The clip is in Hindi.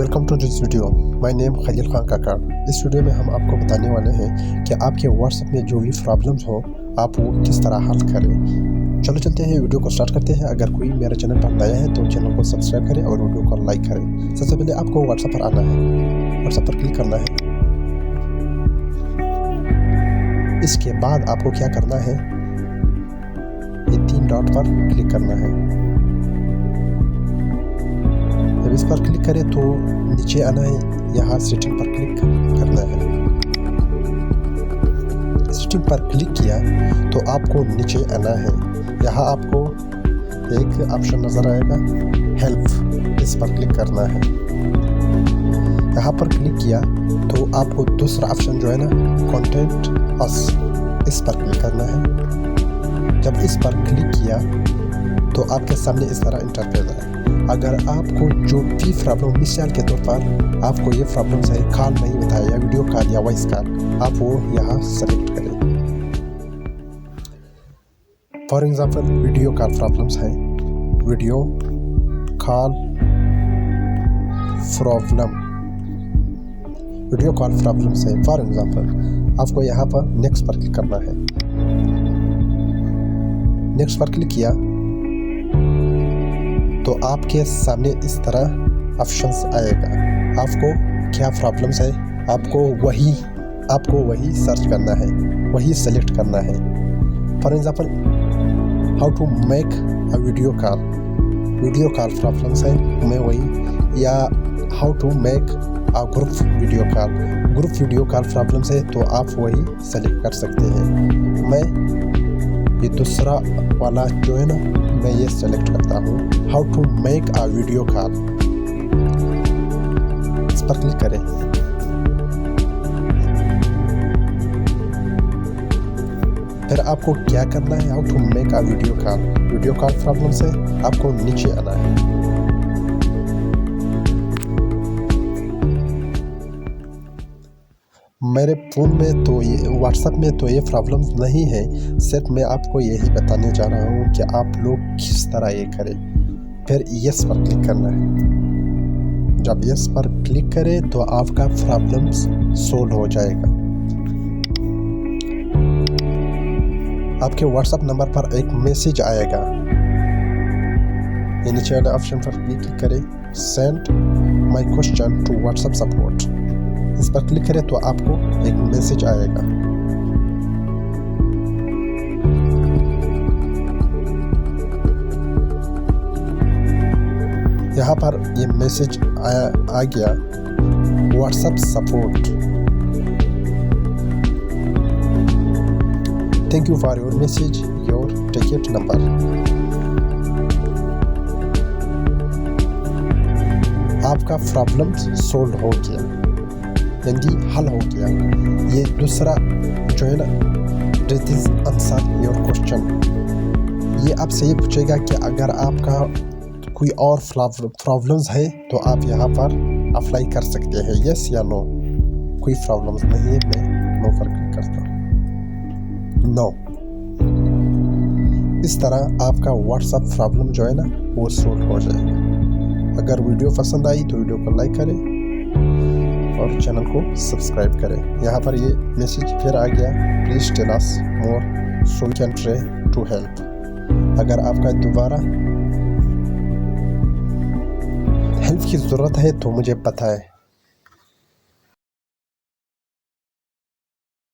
Welcome to this video. My name Khalil Khan काका। इस वीडियो में हम आपको बताने वाले हैं कि आपके व्हाट्सएप में जो भी प्रॉब्लम्स हो आप वो किस तरह हल करें। चलो चलते हैं, वीडियो को स्टार्ट करते हैं। अगर कोई मेरे चैनल पर नया है तो चैनल को सब्सक्राइब करें और वीडियो को लाइक करें। सबसे पहले आपको व्हाट्सएप पर आना है, व्हाट्सएप पर क्लिक करना है। इसके बाद आपको क्या करना है, ये 3 डॉट पर क्लिक करना है। जब इस पर क्लिक करें तो नीचे आना है, यहाँ सेटिंग पर क्लिक करना है। सेटिंग पर क्लिक किया तो आपको नीचे आना है, यहाँ आपको एक ऑप्शन नज़र आएगा हेल्प, इस पर क्लिक करना है। यहाँ पर क्लिक किया तो आपको दूसरा ऑप्शन जो है ना कॉन्टेक्ट अस, इस पर क्लिक करना है। जब इस पर क्लिक किया तो आपके सामने इस तरह इंटरफेस आए। अगर आपको जो भी प्रॉब्लम, मिसाल के तौर पर आपको ये प्रॉब्लम है, कॉल नहीं बताया, वीडियो कॉल या वॉइस कॉल, आप वो यहाँ सेलेक्ट करें। For example video call problems है, video call problem, video call problems है। फॉर एग्जांपल आपको यहाँ पर नेक्स्ट पर क्लिक करना है। नेक्स्ट पर क्लिक किया तो आपके सामने इस तरह ऑप्शंस आएगा। आपको क्या प्रॉब्लम्स है, आपको वही सर्च करना है, वही सेलेक्ट करना है। For example how to make a video call problems है, मैं वही, या how to make a group video call problems है, तो आप वही सेलेक्ट कर सकते हैं। मैं ये दूसरा वाला जो है ना, मैं ये सेलेक्ट करता हूँ, how to make a video call, इस पर क्लिक करें। फिर आपको क्या करना है, how to make a video call problem से आपको नीचे आना है। मेरे फ़ोन में तो ये व्हाट्सएप में तो ये प्रॉब्लम नहीं है, सिर्फ मैं आपको यही बताने जा रहा हूँ कि आप लोग किस तरह ये करें। फिर यस पर क्लिक करना है। जब यस पर क्लिक करें तो आपका प्रॉब्लम सोल्व हो जाएगा। आपके व्हाट्सएप नंबर पर एक मैसेज आएगा, ये नीचे वाले ऑप्शन पर क्लिक करें, send my question to WhatsApp support, इस पर क्लिक करें तो आपको एक मैसेज आएगा। यहाँ पर ये मैसेज आ गया, WhatsApp support, thank you for your message, your ticket number. आपका प्रॉब्लम सोल्व हो गया, यानी हल हो गया। ये दूसरा जो है ना, this is answer your question, ये आपसे ये पूछेगा कि अगर आपका कोई और प्रॉब्लम्स है तो आप यहाँ पर अप्लाई कर सकते हैं, यस या नो। कोई प्रॉब्लम्स नहीं है, मैं नो पर क्लिक करता हूँ, नो। इस तरह आपका व्हाट्सएप प्रॉब्लम जो है ना वो सोल्व हो जाएगा। अगर वीडियो पसंद आई तो वीडियो को लाइक करें और चैनल को सब्सक्राइब करें। यहाँ पर ये मैसेज फिर आ गया, please tell us more so we can try to help. अगर आपका दोबारा हेल्प की ज़रूरत है तो मुझे बताएं।